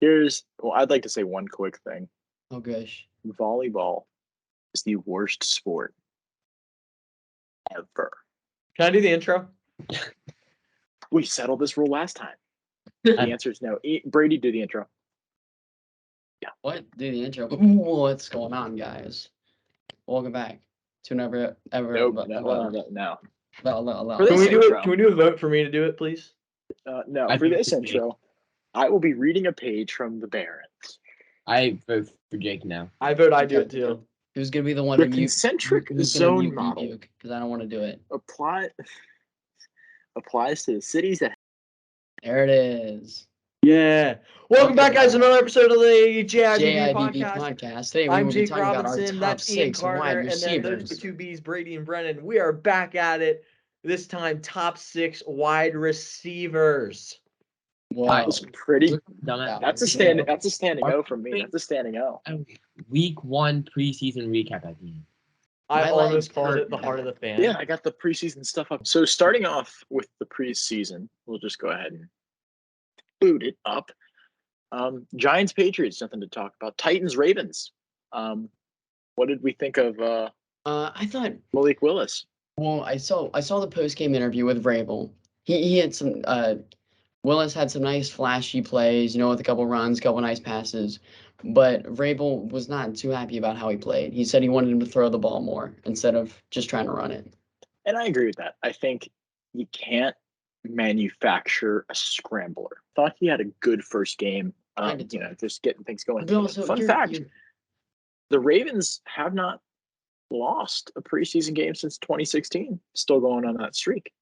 I'd like to say one quick thing. Oh gosh. Volleyball is the worst sport ever. Can I do the intro? We settled this rule last time. The answer is no. Brady, do the intro. Yeah. What? Do the intro. What's going on, guys? Welcome back to never ever. No. No. Can we do it? Can we do a vote for me to do it, please? No. For this intro, I will be reading a page from the Barons. I vote for Jake now. I vote. I do it too. Who's gonna be the one? The concentric zone model. Because I don't want to do it. Applies to the cities that. There it is. Yeah. Welcome back, guys, to another episode of the J.I.B.B. podcast. Today I'm we will be Jake talking about our Robinson. top That's Ian 6 Carter, wide and then those receivers. the two B's, Brady and Brennan. We are back at it. This time, top 6 wide receivers. Wow, that was pretty. That's a standing O from me. That's a standing O. Week 1 preseason recap, I think. I almost called it the heart of the fan. Yeah, I got the preseason stuff up. So starting off with the preseason, we'll just go ahead and boot it up. Giants, Patriots, nothing to talk about. Titans, Ravens. What did we think of I thought Malik Willis? Well, I saw the post-game interview with Vrabel. He had some Willis had some nice flashy plays, with a couple runs, couple nice passes. But Vrabel was not too happy about how he played. He said he wanted him to throw the ball more instead of just trying to run it. And I agree with that. I think you can't manufacture a scrambler. Thought he had a good first game. Just getting things going. Fun fact: the Ravens have not lost a preseason game since 2016. Still going on that streak.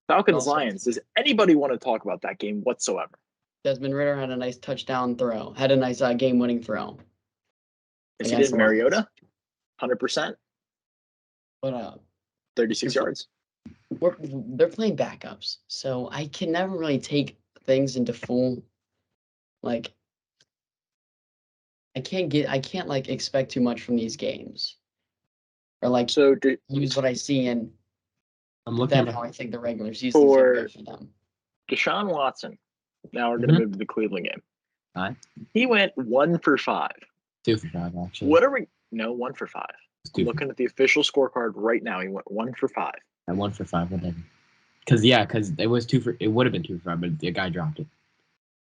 Falcons, Lions. Does anybody want to talk about that game whatsoever? Desmond Ridder had a nice touchdown throw. Had a nice game-winning throw. Is it Mariota? 100%. But 36 yards. They're playing backups, so I can never really take things into full. I can't expect too much from these games, or use what I see and. I'm looking at how I think the regular season is going to go for them. Deshaun Watson. Now we're going to move to the Cleveland game. All right. He went 1 for 5. 2 for 5, actually. What are we? No, 1 for 5. I'm looking at the official scorecard right now. He went 1 for 5. At 1 for 5, whatever. Because it was 2 for. It would have been 2 for 5, but the guy dropped it.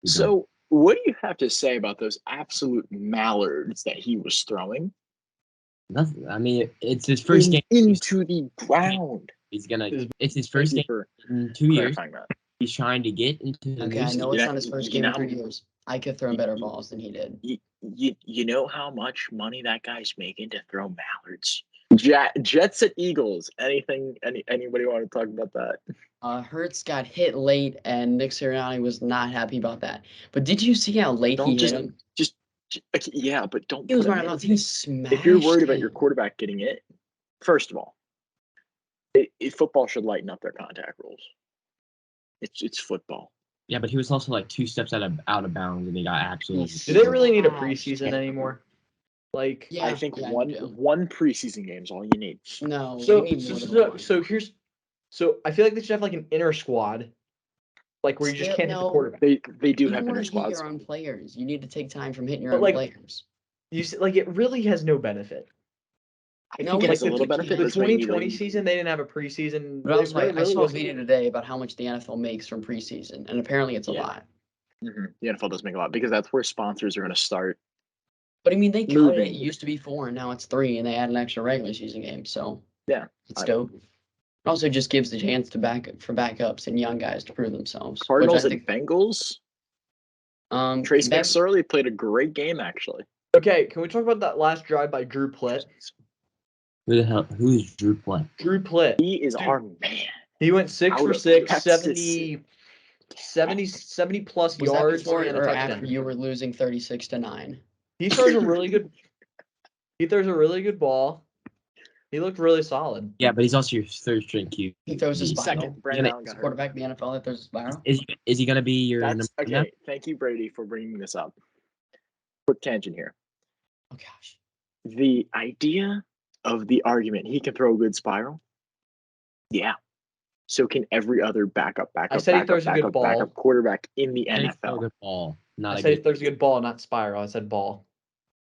So, what do you have to say about those absolute mallards that he was throwing? Nothing. I mean, it's his first game into the ground. It's his first game in 2 years. He's trying to get into the I know it's not his first game in 3 years. I could throw better balls than he did. You know how much money that guy's making to throw mallards? Jets at Eagles. Anybody want to talk about that? Hurts got hit late, and Nick Sirianni was not happy about that. But did you see how late he hit him? Yeah, but don't. He was running off. He smashed. If you're worried about your quarterback getting it, first of all, football should lighten up their contact rules. It's football. Yeah, but he was also 2 steps out of bounds, and he got absolutely. Do they really need a preseason anymore? Yeah, I think one preseason game is all you need. No. So I feel like they should have an inner squad, where you just can't hit the quarterback. They do have inner squads. Hit your own players. You need to take time from hitting your own players. You see, it really has no benefit. I think it has a little benefit. The 2020 season, they didn't have a preseason. But also, I saw a video today about how much the NFL makes from preseason, and apparently it's a lot. Mm-hmm. The NFL does make a lot because that's where sponsors are going to start. But I mean, they cut it. It used to be 4, and now it's 3, and they add an extra regular season game. So yeah, it's dope. It also just gives the chance for backups and young guys to prove themselves. Cardinals and Bengals. Trace McSorley played a great game, actually. Okay, can we talk about that last drive by Drew Plitt? Who the hell? Who is Drew Plitt? Drew Plitt. He is our man. He went 6 for 6, 70 plus yards and a touchdown. After you were losing 36-9. He throws a really good. He throws a really good ball. He looked really solid. Yeah, but he's also your third string QB. He throws a spiral. Second. Brandon Allen got quarterback in the NFL that throws a spiral. Is he going to be your number? Okay, thank you, Brady, for bringing this up. Quick tangent here. Oh gosh. The idea of the argument he can throw a good spiral. Yeah. So can every other backup I said he throws a good ball. Backup quarterback in the NFL. NFL. Good ball. Not I a said good. there's a good ball, not spiral. I said ball.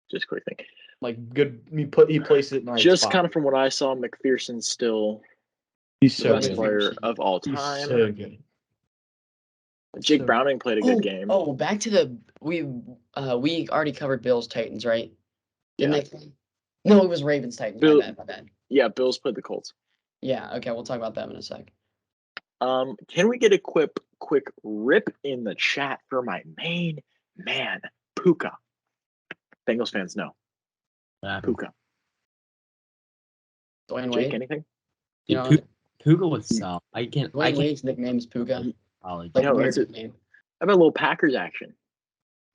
Just quick thing. Like good, he places it in the right Just spot. kind of from what I saw, McPherson's still He's the so best good. player of all He's time. so good. Jake so Browning played a good game. Oh, back to the we already covered Bills Titans, right? Didn't Yeah. they play? No, it was Ravens Titans. Bill- My bad. Yeah, Bills played the Colts. Yeah, okay, we'll talk about them in a sec. Can we get a quick rip in the chat for my main man, Puka? Bengals fans know. Puka. Dwayne Jake, Wade. anything? You know, Puka was solid. I can't. Dwayne Wade's nickname is Puka. College. Like No, a weird that's it. nickname. How about a little Packers action?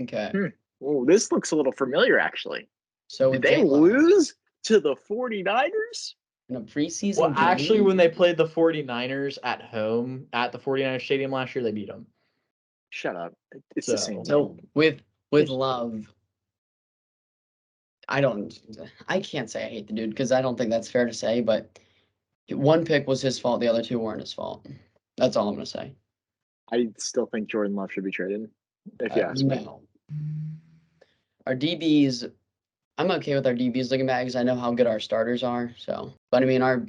Okay. Oh, this looks a little familiar, actually. So Did with they J.I.B.B. lose to the 49ers? in a preseason Well, game. actually, when they played the 49ers at home at the 49ers stadium last year, they beat them. Shut up. It's the same So thing. with Love, I can't say I hate the dude because I don't think that's fair to say, but one pick was his fault, the other two weren't his fault. That's all I'm gonna say. I still think Jordan Love should be traded, if you ask me. No. Our DBs, I'm okay with our DBs looking back because I know how good our starters are. So, but I mean, our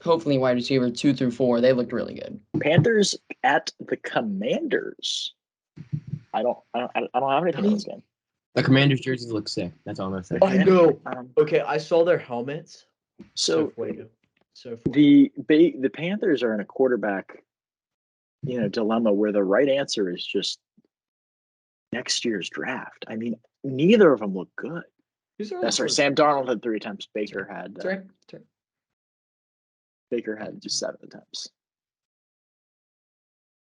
hopefully wide receiver 2 through 4, they looked really good. Panthers at the Commanders. I don't have anything on this game. The Commanders jerseys look sick. That's all I'm gonna say. I know. Um, Okay, I saw their helmets. so Fuego. the Panthers are in a quarterback, dilemma where the right answer is just next year's draft. I mean, neither of them look good. That's right. Sam Darnold had 3 attempts. Baker had That's right. Baker had just 7 attempts.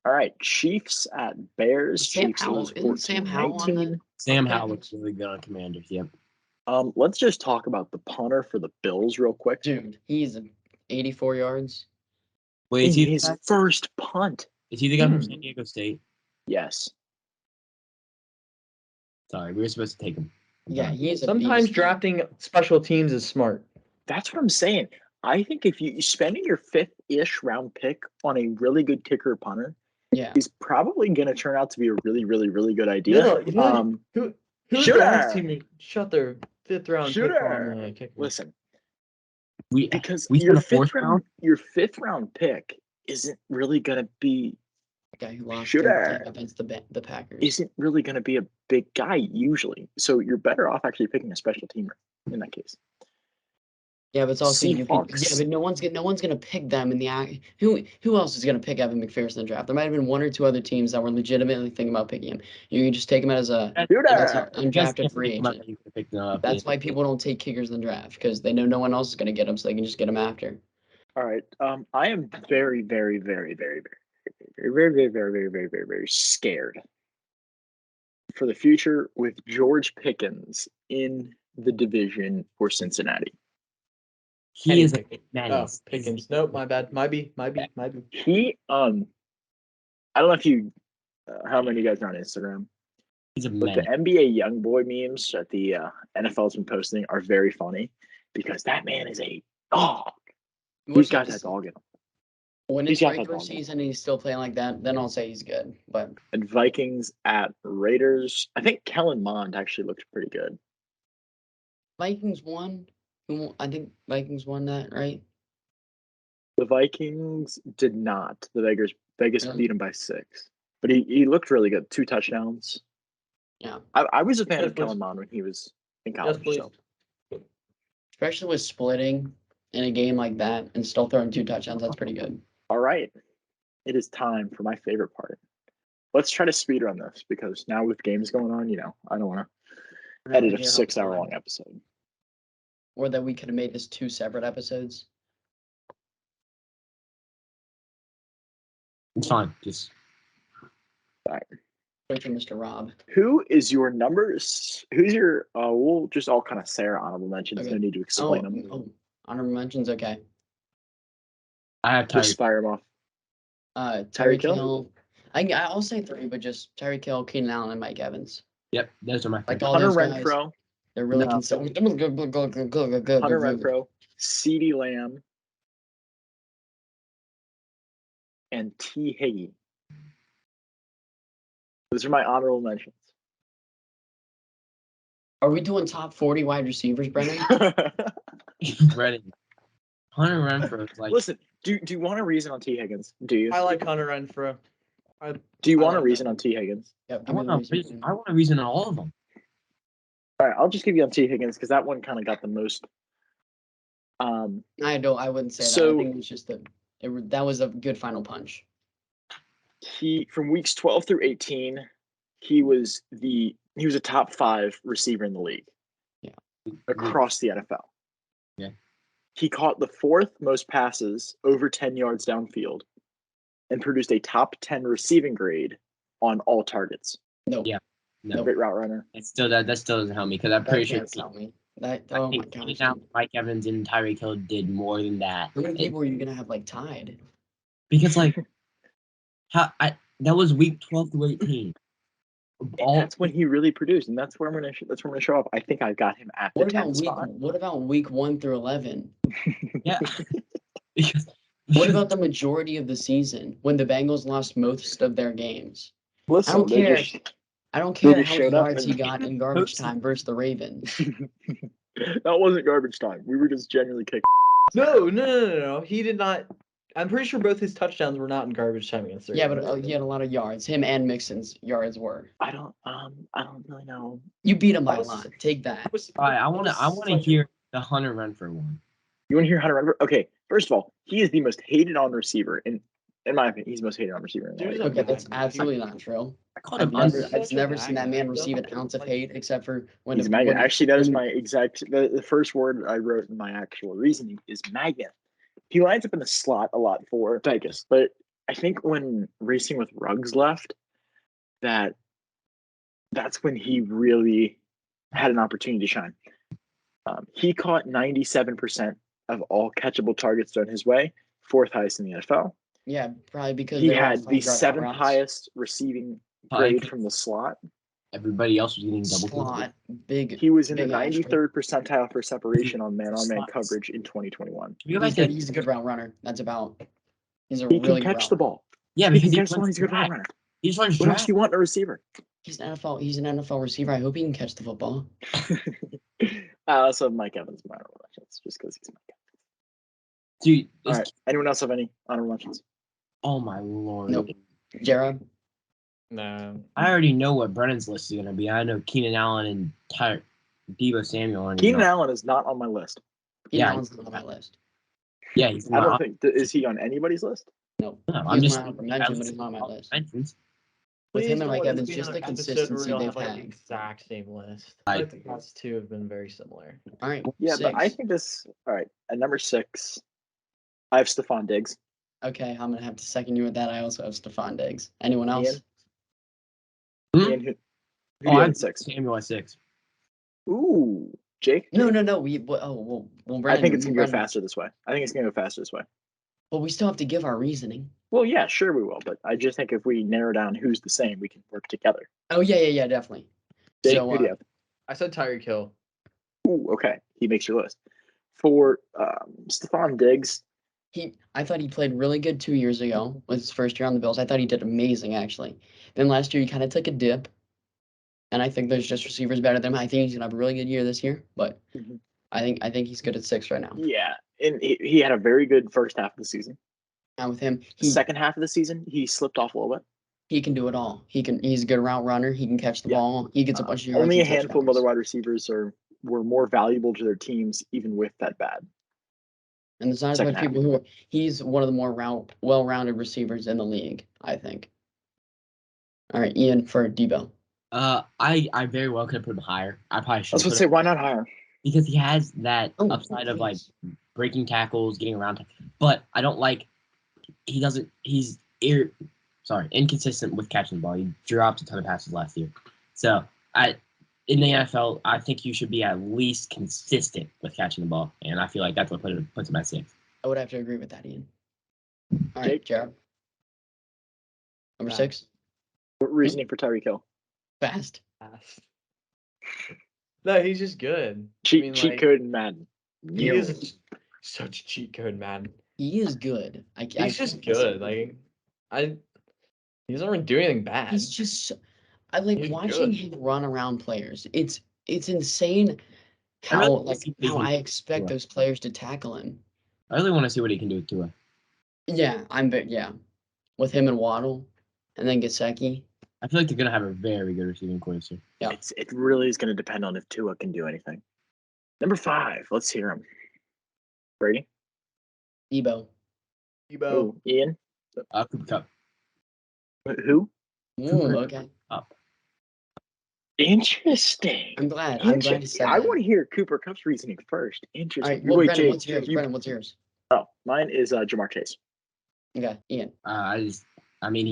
All right, Chiefs at Bears. Sam Chiefs Howell- lose isn't Sam Howell on 14-18. Sam Howell looks really good on Commanders. Yep. Let's just talk about the punter for the Bills real quick. Dude, he's 84 yards. Wait, is In he his first punt. the guy from San Diego State? Yes. Sorry, we were supposed to take him. Yeah, he's a Sometimes beast. drafting special teams is smart. That's what I'm saying. I think if you spending your 5th-ish round pick on a really good kicker or punter is probably going to turn out to be a really, really, really good idea. Who's the last team who shot their 5th round pick on the kicker? Listen, We because we your spent a 5th round, your 5th round pick isn't really going to be The guy who lost Shooter against the Packers. isn't really going to be a big guy usually. So you're better off actually picking a special teamer in that case. Yeah, but it's also Seahawks. but no one's gonna pick them in the who else is gonna pick Evan McPherson in the draft? There might have been 1 or 2 other teams that were legitimately thinking about picking him. You can just take him as a undrafted free agent. That's why people don't take kickers in the draft because they know no one else is gonna get him, so they can just get him after. All right. I am very, very, very, very, very, very, very, very, very, very, very, very scared for the future with George Pickens in the division for Cincinnati. He is a menace. Pickens. Nope, my bad. Might be. He I don't know if you how many of you guys are on Instagram. He's a But the menace. NBA young boy memes that the NFL's been posting are very funny because that man is a dog. These guys have dog in them. When These it's guys have regular dog in them. season and he's still playing like that, then I'll say he's good. But And Vikings at Raiders. I think Kellen Mond actually looked pretty good. Vikings won. I think Vikings won that, right? The Vikings did not. The Vegas Really? beat him by 6. But he looked really good. 2 touchdowns. Yeah. I was a fan Yes, of Kellen please. Mond when he was in Yes, college. please. So Especially with splitting in a game like that and still throwing 2 touchdowns, that's pretty good. all right. It is time for my favorite part. Let's try to speed run this because now with games going on, I don't want to edit a 6-hour-long episode. Or that we could have made this 2 separate episodes. It's fine. Just All right. Wait for Mr. Rob. Who's your we'll just all kind of say our honorable mentions. Okay. No need to explain them. Oh, honorable mentions, okay. I have Just Tyreek. fire them off. Tyreek Hill. I'll say 3, but just Tyreek Hill, Keenan Allen, and Mike Evans. Yep, those are my Like favorites. all Hunter those guys. Renfro. They're really No. consistent. Hunter Renfro, CeeDee Lamb, and T. Higgy. Those are my honorable mentions. Are we doing top 40 wide receivers, Brennan? Brennan. Hunter Renfrow is like. Listen, do you want a reason on T. Higgins? Do you? I like Hunter Renfrow. Do you I want a like reason that. on T. Higgins? Yep, I want a reason on all of them. All right, I'll just give you on T. Higgins because that one kind of got the most. I wouldn't say that. So- I think it's just that was a good final punch. He from weeks 12 through 18, he was a top 5 receiver in the league. Yeah. Across the NFL. Yeah. He caught the 4th most passes over 10 yards downfield and produced a top 10 receiving grade on all targets. No. Yeah. No. Great route runner. It's still that still doesn't help me because I'm pretty sure That can't help me. Oh I my think gosh. now Mike Evans and Tyreek Hill did more than that. How many people are you gonna have tied? Because that was week 12 through 18. That's when he really produced, and that's where I'm gonna show up. I think I got him at the 10th spot. What about week 1 through 11? Yeah. Because What about the majority of the season when the Bengals lost most of their games? Listen, I don't they care. just- I don't they care just how many showed up yards he and- got in garbage time versus the Ravens. that wasn't garbage time. We were just genuinely kicking. No. He did not. I'm pretty sure both his touchdowns were not in garbage time against the Yeah, but Ravens. he had a lot of yards. Him and Mixon's yards were. I don't really know. You beat him by a was- lot. Take that. all right, I want to hear the Hunter Renfrow one. You want to hear Hunter Renfrow? Okay, first of all, he is the most hated on receiver in my opinion. He's the most hated on receiver in the Dude, league. he's Okay, that's magnet. absolutely not true. I called him I've such a never seen that magnet. man receive an Doesn't ounce of like- hate except for when He's a the- magnet. when- Actually, that is when- my exact the first word I wrote in my actual reasoning is magnet. He lines up in the slot a lot for Vegas, but I think when Racing with Ruggs left, that's when he really had an opportunity to shine. He caught 97% of all catchable targets thrown his way, 4th highest in the NFL. Yeah, probably because He they were all had the 5-yard 7th routes. highest receiving Probably grade from the slot. Everybody else was getting double teamed. Slot, big. He was in the big asterisk. 93rd percentile for separation on man-on-man Slots. coverage in 2021. You guys He's a good route runner. That's about. He's a He really can good catch route the runner. ball. yeah, He because can catch the ball. He's a good route runner. He just runs What else drag. do you want in a receiver? He's an NFL receiver. I hope he can catch the football. I also have Mike Evans in my honorable mentions just because he's Mike Evans. Dude, All right. Anyone else have any honorable mentions? oh my lord. Nope. Jared. No. I already know what Brennan's list is gonna be. I know Keenan Allen and Deebo Samuel aren't Keenan even on- Allen is not on my list. Keenan Yeah. Allen's not on my list. Yeah, he's I not. don't think is he on anybody's list? Nope. No, He's I'm just my honorable mention, but he's not on my list. mentions. With Please him and don't Mike let this Evans, be just another the episode where consistency we all they've have, like, had. the exact same list. I- I think the past two have been very similar. All right. Yeah, but I 6. think this. All right, at number 6, I have Stephon Diggs. Okay, I'm gonna have to second you with that. I also have Stephon Diggs. Anyone else? Ian? Hmm? Ian, who do Oh, you I have have at 6? Samuel at 6. Ooh, Jake. No. I Brandon, think it's gonna go Brandon. faster this way. But we still have to give our reasoning. Well, yeah, sure we will, but I just think if we narrow down who's the same, we can work together. Oh yeah, definitely. Jake, So who do you have? I said Tyreek Hill. Ooh, okay, he makes your list. For Stephon Diggs, I thought he played really good 2 years ago with his first year on the Bills. I thought he did amazing actually. Then last year he kind of took a dip. And I think there's just receivers better than him. I think he's gonna have a really good year this year, but Mhm. I think he's good at 6 right now. yeah, and he had a very good first half of the season. And with him, The second half of the season, he slipped off a little bit. he can do it all. He's a good route runner. He can catch the Yeah. ball. He gets a bunch of yards. Only a and handful of touchdowns. other wide receivers were more valuable to their teams, even with that bad. And there's not as second much half. people he's one of the more well-rounded receivers in the league, I think. All right, Ian for Debo. I very well could have put him higher. I probably I was should going to say, why not higher? because he has that Oh, upside of like please. breaking tackles, getting around. But I don't like. He doesn't. He's inconsistent with catching the ball. He dropped a ton of passes last year. So in the NFL, I think you should be at least consistent with catching the ball, and I feel like that's what puts him at 6. I would have to agree with that, Ian. All right, Jake? Jared. Number Fast. 6. What reasoning for Tyreek Hill? Fast. No, he's just good. Cheat code and Madden. He You- is such cheat code, man. He is good. He's just good. Like he doesn't really do anything bad. He's just. I like He's watching good. him run around players. It's insane I really how wanna see what he how can I do expect with Tua. those players to tackle him. I really want to see what he can do with Tua. Yeah, with him and Waddle, and then Gesicki. I feel like they're gonna have a very good receiving core this year. Yeah. It really is going to depend on if Tua can do anything. Number 5. Let's hear him. Brady. Debo. Debo. Ooh, Ian. Cooper Cup. Who? Ooh, okay. Up. Interesting. I'm glad you said I that. want to hear Cooper Cup's reasoning first. All Interesting. right, well, Wait, Brennan, Jake, what's yours? Brennan, what's yours? Oh, mine is Jamar Chase. Okay, Ian. I mean,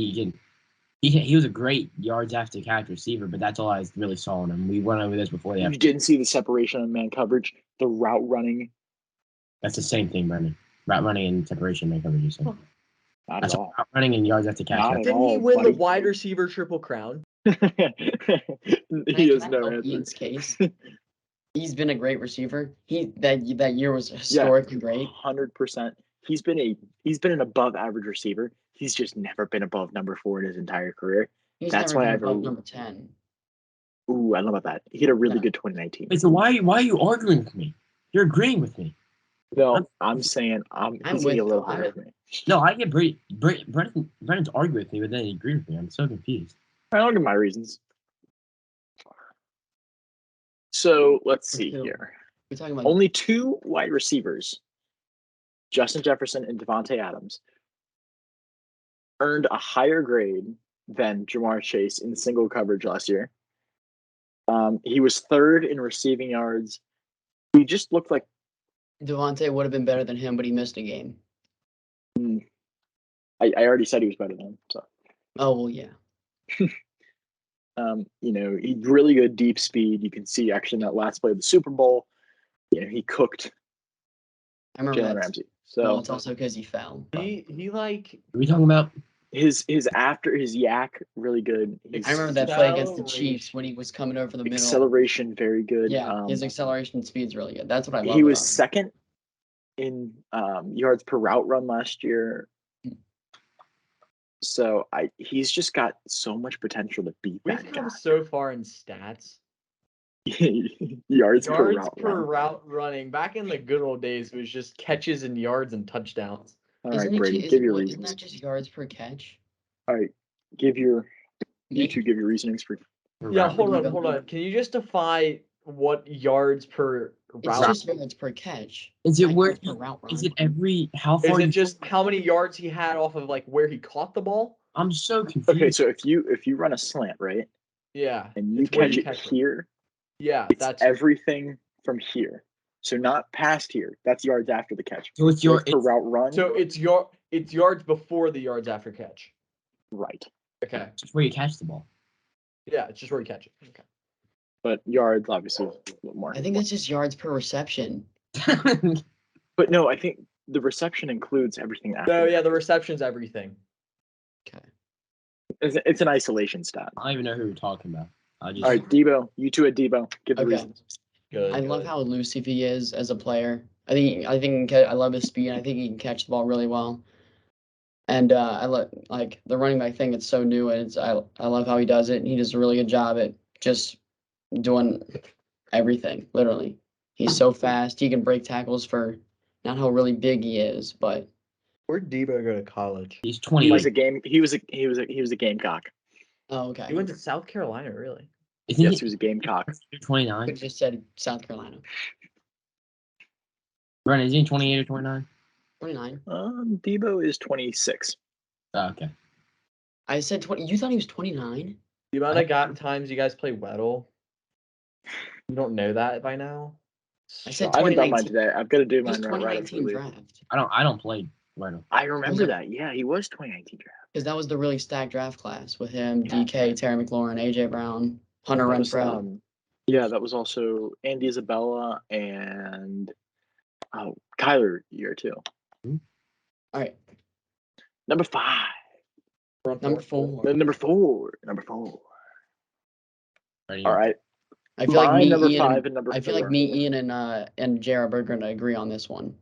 he was a great yards after catch receiver, but that's all I really saw in him. We went over this before the You episode. didn't see the separation on man coverage, the route running. That's the same thing, Brendan. Route running and separation man coverage. Not at That's all. route running and yards after catch. Not at Didn't he all, win the buddy. wide receiver triple crown? He Can has I no help answer. Ian's case? He's been a great receiver. That year was historically great. 100%. He's been an above average receiver. He's just never been above number 4 in his entire career. He's That's never why been I've above number 10. Ooh, I don't know about that. He had a really No. good 2019. Wait, so why are you arguing with me? You're agreeing with me. No, I'm saying he's with a little you. better of me. No, I get Brendan's arguing with me, but then he agreed with me. I'm so confused. I'll give my reasons. So let's see Who? here. We're talking about Only 2 wide receivers, Justin Jefferson and Devontae Adams, earned a higher grade than Jamar Chase in single coverage last year. He was 3rd in receiving yards. He just looked like Devontae would have been better than him, but he missed a game. I already said he was better than him. So, Oh well, yeah. he's really good deep speed. You can see actually in that last play of the Super Bowl, he cooked I remember Jalen that. Ramsey. Well, So it's also because he fell. but- He like Are we talking about? his after his yak really good. His I remember that play against the Acceleration. Chiefs when he was coming over the middle. acceleration very good. Yeah, his acceleration speed's really good. That's what I love. He was about him. 2nd in yards per route run last year. So he's just got so much potential to beat we've that guy. come so far in stats. yards per route run. route running. Back in the good old days, it was just catches and yards and touchdowns. All right, Isn't it Brady, ju- give your isn't reasons. that just yards per catch? All right, you Me? two give your reasonings for. Yeah, route hold running? on. Can you just define what yards per It's route? just yards per catch. Is it not where? yards per route run. Is it how Is far? it just how many yards he had off of like where he caught the ball? I'm so confused. Okay, so if you run a slant, right, Yeah. and you it's where catch it catch here, Yeah, it's that's everything from here. So not past here. That's yards after the catch. So it's Yards per route run. so it's yards before the yards after catch. Right, Okay. just where you catch the ball. Yeah, it's just where you catch it. Okay. but yards obviously a little more. I think that's just yards per reception. But no, I think the reception includes everything after. No, that. yeah, the reception's everything. Okay. It's an isolation stat. I don't even know who we're talking about. I just All right, Debo, you two at Debo. Give the Okay. reasons. Good. I love how elusive he is as a player. I think I love his speed. I think he can catch the ball really well. And I like the running back thing. It's so new, and I love how he does it. And he does a really good job at just doing everything. Literally, he's so fast. He can break tackles for not how really big he is, but Where'd Debo go to college? he's He 28. was a gamecock. oh okay. He went to South Carolina, really? Isn't Yes, he he was a gamecock. 29? We just said South Carolina. Brennan, is he 28 or 29? 29. Debo is 26. Oh, okay. I said 20. You thought he was 29? The amount of times you guys play Weddle, you don't know that by now? I said I haven't done mine 2019. today. I've got to do It was mine right after 2019 we leave. draft. I don't play Weddle. I remember it? that. Yeah, he was 2019 draft. Because that was the really stacked draft class with him, DK, Terry McLaurin, AJ Brown, Hunter That was, Renfro. yeah, that was also Andy Isabella and Kyler year too. All right. Number 5. Number 4. Number 4. Number 4. Ready? All right. I feel like My me, number Ian, 5 and number 4. I feel like me, Ian, and J.I.B.B are going to agree on this one.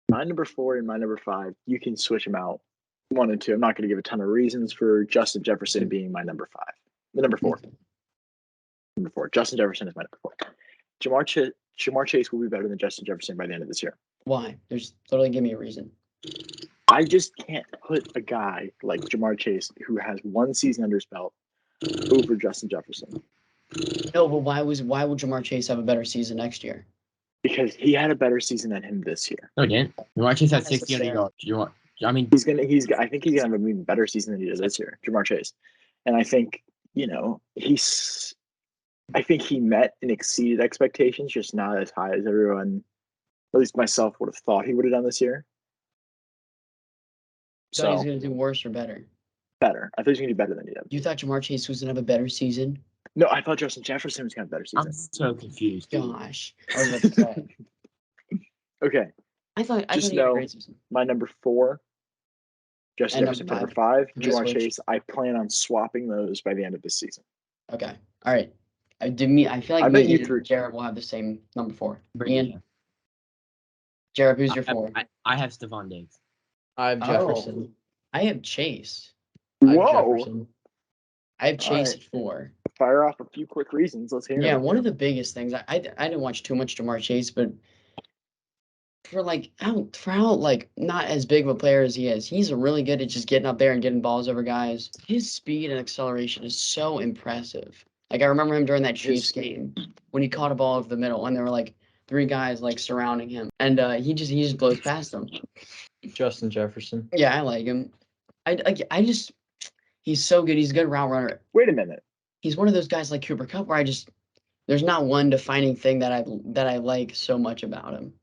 My number 4 and my number 5. You can switch them out 1 and 2. I'm not going to give a ton of reasons for Justin Jefferson being my number 5. The number 4. Number 4. Justin Jefferson is my number 4. Ja'Marr Chase will be better than Justin Jefferson by the end of this year. Why? There's literally give me a reason. I just can't put a guy like Ja'Marr Chase who has 1 season under his belt over Justin Jefferson. No, but why would Ja'Marr Chase have a better season next year? Because he had a better season than him this year. No, he didn't. Ja'Marr Chase had Not 600 necessarily. yards. I I think he's gonna have an even better season than he does this year, Ja'Marr Chase. And I think, I think he met and exceeded expectations, just not as high as everyone, at least myself, would have thought he would have done this year. You thought he was going to do worse or better? Better. I thought he was going to do better than he did. You thought Ja'Marr Chase was going to have a better season? No, I thought Justin Jefferson was going to have a better season. I'm so confused. Gosh. I was about to say. Okay. I thought he had a great season. My number 4, Justin Jefferson. Number 5, Ja'Marr Chase. I plan on swapping those by the end of this season. Okay. All right. I feel like me and Jared will have the same number 4. Ian? Jared, who's your 4? I have Stephon Diggs. I have Jefferson. I have Chase. Whoa. I have Chase at 4. Fire off a few quick reasons. Let's hear it. Yeah, one of the biggest things, I didn't watch too much Ja'Marr Chase, but for how not as big of a player as he is, he's really good at just getting up there and getting balls over guys. His speed and acceleration is so impressive. Like, I remember him during that Chiefs game when he caught a ball over the middle and there were 3 guys surrounding him, and he just blows past them. Justin Jefferson. Yeah, I like him. He's so good. He's a good route runner. Wait a minute. He's one of those guys like Cooper Kupp where there's not one defining thing that I like so much about him.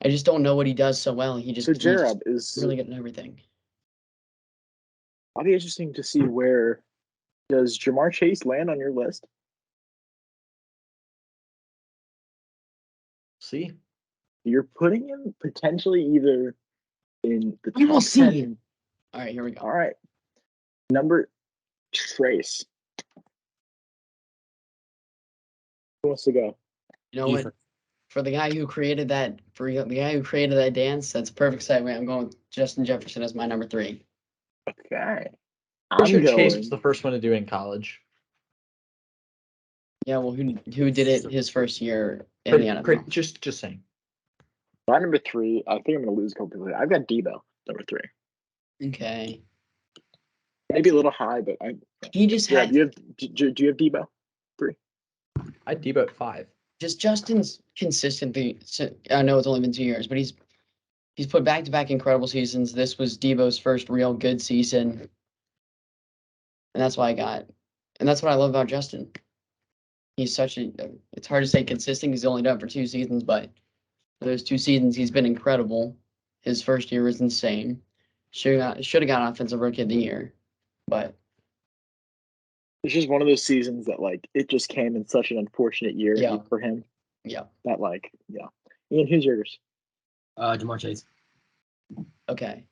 I just don't know what he does so well. So J.I.B.B is really good at everything. I'll be interesting to see where does Ja'Marr Chase land on your list? See, you're putting him potentially either in the top 10. All right, here we go. All right, number Trace. Who wants to go? You know what? For the guy who created that, dance, that's a perfect segue. I'm going with Justin Jefferson as my number 3. Okay. I'm sure Chase was the first one to do it in college. Yeah, well, who did it his first year in the NFL? Just saying. My number 3, I think I'm going to lose completely. I've got Debo, number 3. Okay. Maybe a little high, but he just had. Do you have Debo 3? I had Debo at 5. Just Justin's consistently. I know it's only been 2 years, but he's put back-to-back incredible seasons. This was Debo's first real good season, and that's why and that's what I love about Justin. He's it's hard to say consistent. He's only done it for 2 seasons, but for those 2 seasons, he's been incredible. His first year was insane. Should have got Offensive Rookie of the Year, but it's just one of those seasons that it just came in such an unfortunate year for him. Yeah. That Ian, who's yours? Ja'Marr Chase. Okay.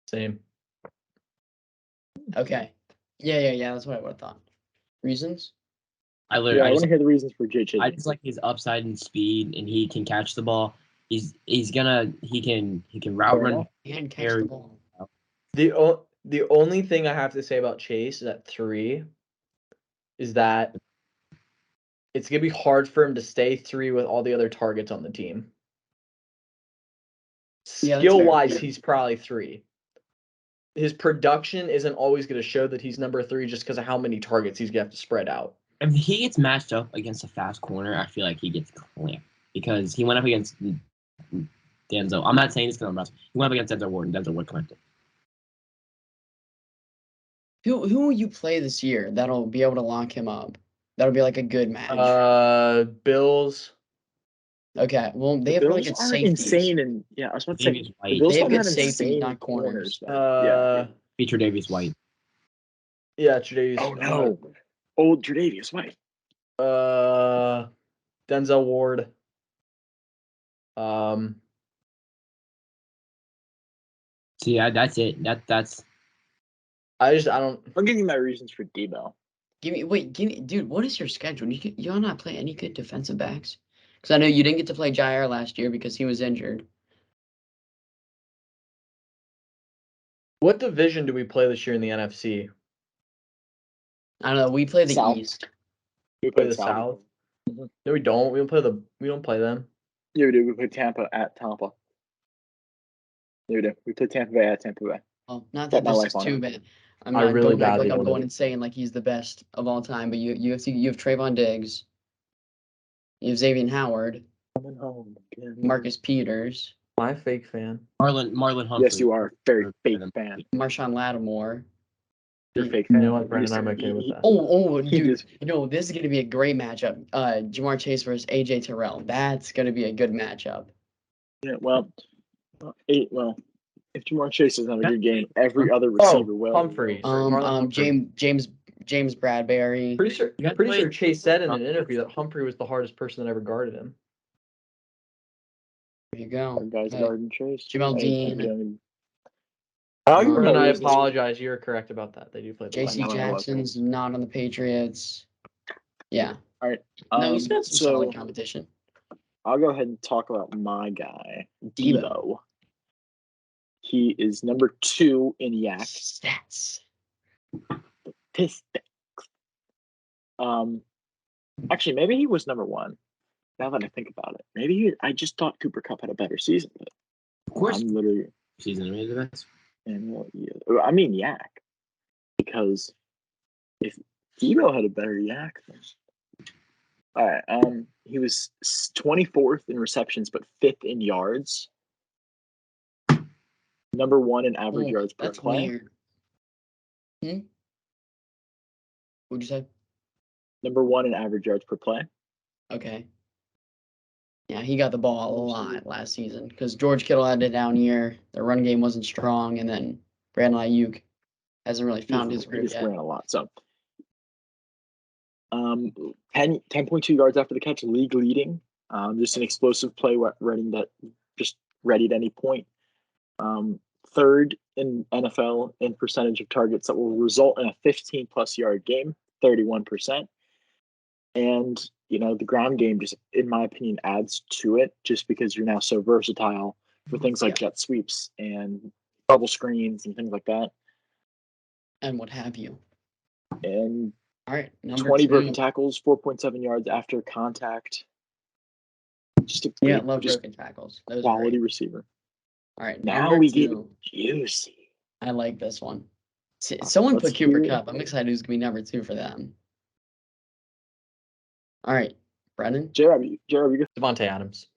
Same. Okay. Yeah. That's what I would have thought. Reasons? I want to hear the reasons for J.I.B.B. I just like his upside and speed, and he can catch the ball. He can route run and catch the ball. The only thing I have to say about Chase is at 3 is that it's gonna be hard for him to stay 3 with all the other targets on the team. Skill-wise, he's probably 3. His production isn't always going to show that he's number 3 just because of how many targets he's going to have to spread out. If he gets matched up against a fast corner, I feel like he gets clamped because he went up against Denzel. I'm not saying it's going to rust. He went up against Denzel Ward, and Denzel Ward clamped it. Who will you play this year that'll be able to lock him up? That'll be a good match. Bills. Okay, well, they have really good safeties. Insane, and I was about to say the Bills they have good safety, not corners. Feature Tre'Davious White. Yeah, Tre'Davious. Oh no, old Tre'Davious White. Denzel Ward. See, that's it. That's. I don't. I'll give you my reasons for Debo. Dude, what is your schedule? You'll not play any good defensive backs? Because I know you didn't get to play Jair last year because he was injured. What division do we play this year in the NFC? I don't know. We play the South. East. We Play the South. Mhm. No, we don't. We don't play them. Yeah, we do. We play Tampa at Tampa. Yeah, we do. We play Tampa Bay at Tampa Bay. Oh, not Bet that my this life is on too it. bad. I'm I not really don't act badly like I'm wanted going it. and saying like he's the best of all time, but you have Trayvon Diggs, you have Xavier Howard, Coming home again. Marcus Peters, My fake fan. Marlon Humphrey. Yes, you are. Very fake fan. Marshawn Lattimore. You're a fake You fan. know what, Brandon? I'm okay with that. He Dude, just- this is gonna be a great matchup. Jamar Chase versus AJ Terrell. That's gonna be a good matchup. Yeah, well, if Jamar Chase doesn't have a good game, every other receiver will. Humphrey. Marlon Humphrey. James Bradbury. Pretty You got sure played- Chase said in an interview that Humphrey was the hardest person that ever guarded him. There you go. Our guys Hey, guarding Chase. Jamel Hey, Dean. And I Yes. apologize. You're correct about that. They do play the J.C. know I love Jackson's not on the Patriots. Yeah. All right. No, he's got some so solid competition. I'll go ahead and talk about my guy, Debo. Debo. He is number 2 in yak Stats. statistics. Actually, maybe he was number 1. Now that I think about it, I just thought Cooper Kupp had a better season. But Of course, I'm literally, season made the best. I mean yak, because if Debo had a better yak, then... All right. He was 24th in receptions, but 5th in yards. Number 1 in average yards per That's play. weird. What'd you say? Number 1 in average yards per play. Okay. Yeah, he got the ball a lot last season because George Kittle had a down year. The run game wasn't strong, and then Brandon Ayuk hasn't really found his He groove just yet. ran a lot. So, 10.2 yards after the catch, league leading. Just an explosive play running that just ready at any point. 3rd in NFL in percentage of targets that will result in a 15-plus yard game, 31%. And, the ground game just, in my opinion, adds to it just because you're now so versatile for things like jet sweeps and bubble screens and things like that. And what have you. And All right, number 20 2. broken tackles, 4.7 yards after contact. Just a Love broken tackles. Those are quality great. receiver. All right, Now number we 2. get juicy. I like this one. Someone Let's put Cooper hear it. Kupp. I'm excited who's going to be number 2 for them. All right, Brennan? J.I.B., you Devontae Adams.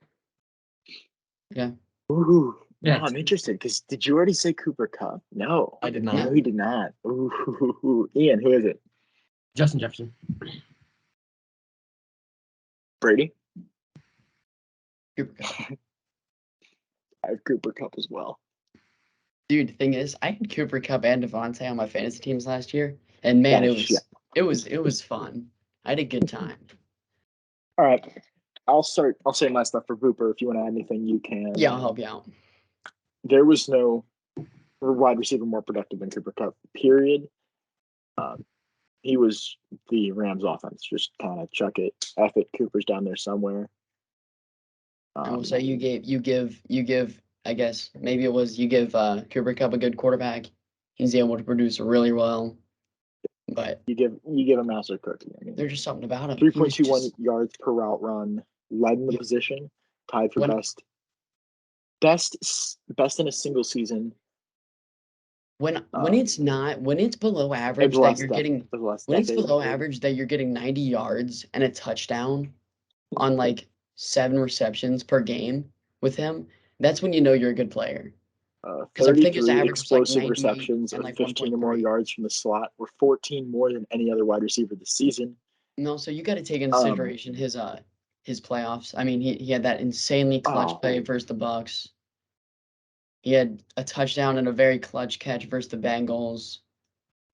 Yeah. Ooh. Yeah. Now I'm interested because did you already say Cooper Kupp? No. I did not. No, he did not. Ooh. Ian, who is it? Justin Jefferson. Brady? Cooper Kupp. I have Cooper Kupp as well. Dude, the thing is, I had Cooper Kupp and Devontae on my fantasy teams last year, and man, it was fun. I had a good time. All right. I'll say my stuff for Cooper. If you want to add anything, you can. Yeah, I'll help you out. There was no wide receiver more productive than Cooper Kupp, period. He was the Rams offense. Just kind of chuck it. F it. Cooper's down there somewhere. I will say you give. I guess maybe it was you give Cooper Kupp a good quarterback. He's able to produce really well, but you give a master cookie. I mean, there's just something about him. 3.21 yards per route run, led in the position, tied for best in a single season. When it's below average that you're getting average that you're getting 90 yards and a touchdown on like 7 receptions per game with him, that's when you know you're a good player. 33 explosive receptions and of like 15 or more 1.3. yards from the slot, were 14 more than any other wide receiver this season. No, so you got to take into consideration his playoffs. I mean, he had that insanely clutch play versus the Bucks. He had a touchdown and a very clutch catch versus the Bengals.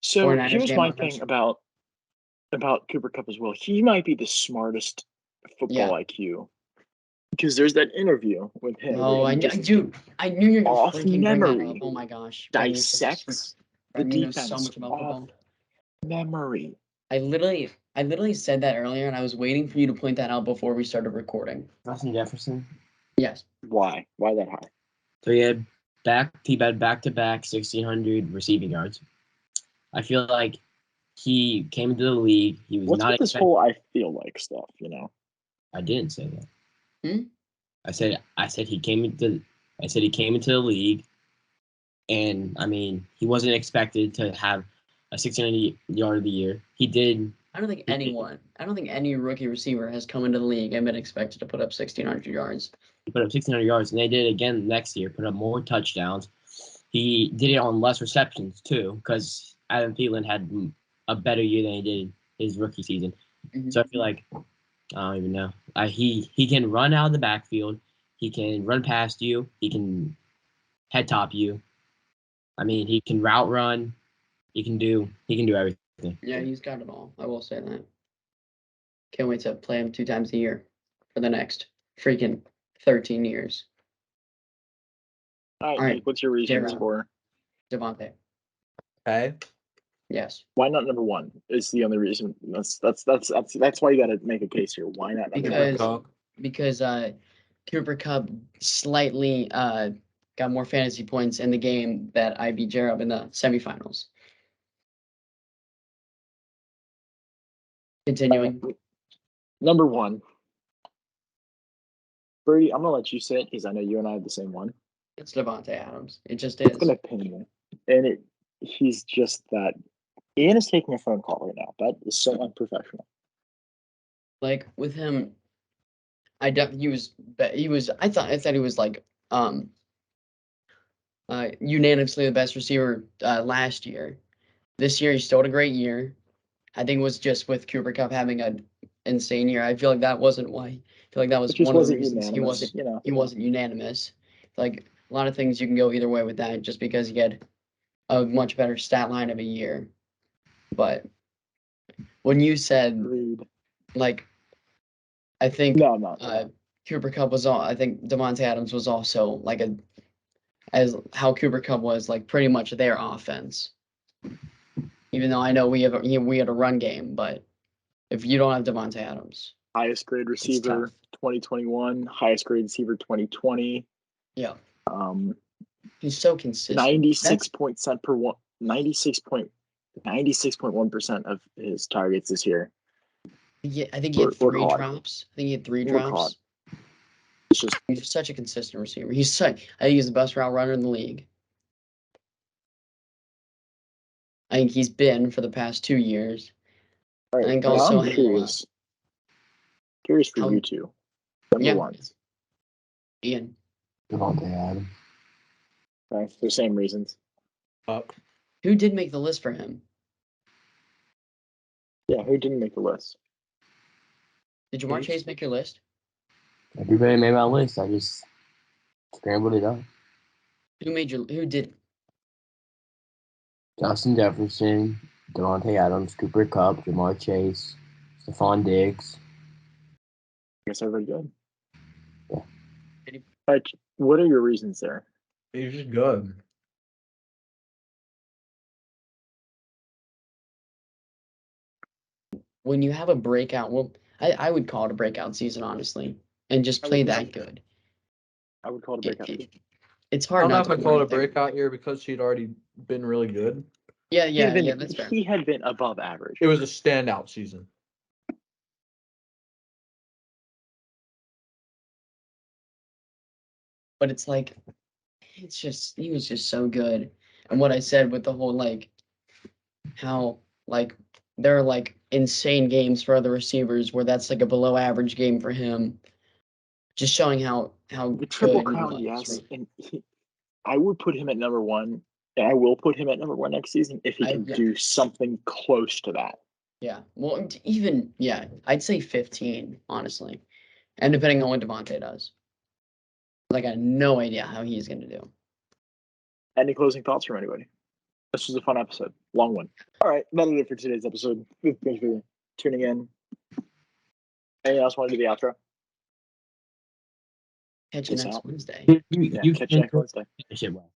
So here's my thing about Cooper Kupp as well. He might be the smartest football IQ. Because there's that interview with him. Oh, I knew you were off freaking memory. Bring that up. Oh my gosh! Dissects the defense so much about football. Memory. I literally said that earlier, and I was waiting for you to point that out before we started recording. Justin Jefferson. Yes. Why? Why that high? So he had back-to-back 1,600 receiving yards. I feel like he came into the league. He was What's not with this expected. whole I feel like stuff, I didn't say that. Hmm? I said he came into the league, and I mean he wasn't expected to have a 1600 yard of the year. He did. I don't think any rookie receiver has come into the league and been expected to put up 1,600 yards. He put up 1,600 yards, and they did it again next year. Put up more touchdowns. He did it on less receptions too, because Adam Thielen had a better year than he did his rookie season. Mhm. So I feel like I don't even know. He can run out of the backfield. He can run past you. He can head top you. I mean, he can route run. He can do everything. Yeah, he's got it all. I will say that. Can't wait to play him 2 times a year for the next freaking 13 years. All right, right, Nick, what's your reasons J-Rob. for Devontae. Okay. Yes. why not number one? Is the only reason. That's why you got to make a case here. Why not number Because one? because Cooper Kupp slightly got more fantasy points in the game that I beat J.I.B.B in the semifinals. Continuing. Number one, Brady. I'm gonna let you say it because I know you and I have the same one. It's Devontae Adams. It just It's is. an opinion, and he's just that. Ian is taking a phone call right now. That is so unprofessional. Like with him, I thought he was like unanimously the best receiver last year. This year he still had a great year. I think it was just with Cooper Kupp having an insane year. I feel like that wasn't why. I feel like that was It just one of the wasn't reasons unanimous. he wasn't unanimous. Like a lot of things you can go either way with that, just because he had a much better stat line of a year. But when you said Agreed. like, I think No. Cooper Kupp was all. I think Devontae Adams was also like as how Cooper Kupp was like pretty much their offense. Even though I know we had a run game, but if you don't have Devontae Adams, Highest grade receiver 2021, highest grade receiver 2020. yeah, Um, he's so consistent. 96.1% of his targets this year. Yeah, I think he had three caught. drops. I think he had three Were drops. caught. It's just He's such a consistent receiver. I think he's the best route runner in the league. I think he's been for the past 2 years. all right. I think Now also I'm curious. Curious for you two. Number ones. Ian. Devontae Adams. Okay, for the same reasons. Who did make the list for him? Yeah, who didn't make the list? Did Jamar Chase make your list? Everybody made my list. I just scrambled it up. Who did? Justin Jefferson, Devontae Adams, Cooper Kupp, Jamar Chase, Stephon Diggs. I guess everybody good. Yeah. All right, what are your reasons there? He's just good. When you have a breakout, well, I would call it a breakout season, honestly, and just play that good. I would call it a breakout. It's I hard don't know not if to I call it a think. breakout year because he'd already been really good. Yeah, that's fair. He had been above average. It was a standout season. But it's like, he was just so good. And what I said with the whole like, how like there are like insane games for other receivers where that's like a below average game for him. Just showing how The Triple good he Crown, was, yes, right? and I would put him at number one, and I will put him at number one next season if he can do something close to that. Yeah, well, I'd say 15, honestly, and depending on what Devontae does. Like, I have no idea how he's going to do. Any closing thoughts from anybody? This was a fun episode. Long one. All right, that'll do it for today's episode. Thanks for tuning in. Anything else want to do the outro? Catch you next Wednesday. You catch you next Wednesday. Shit, well.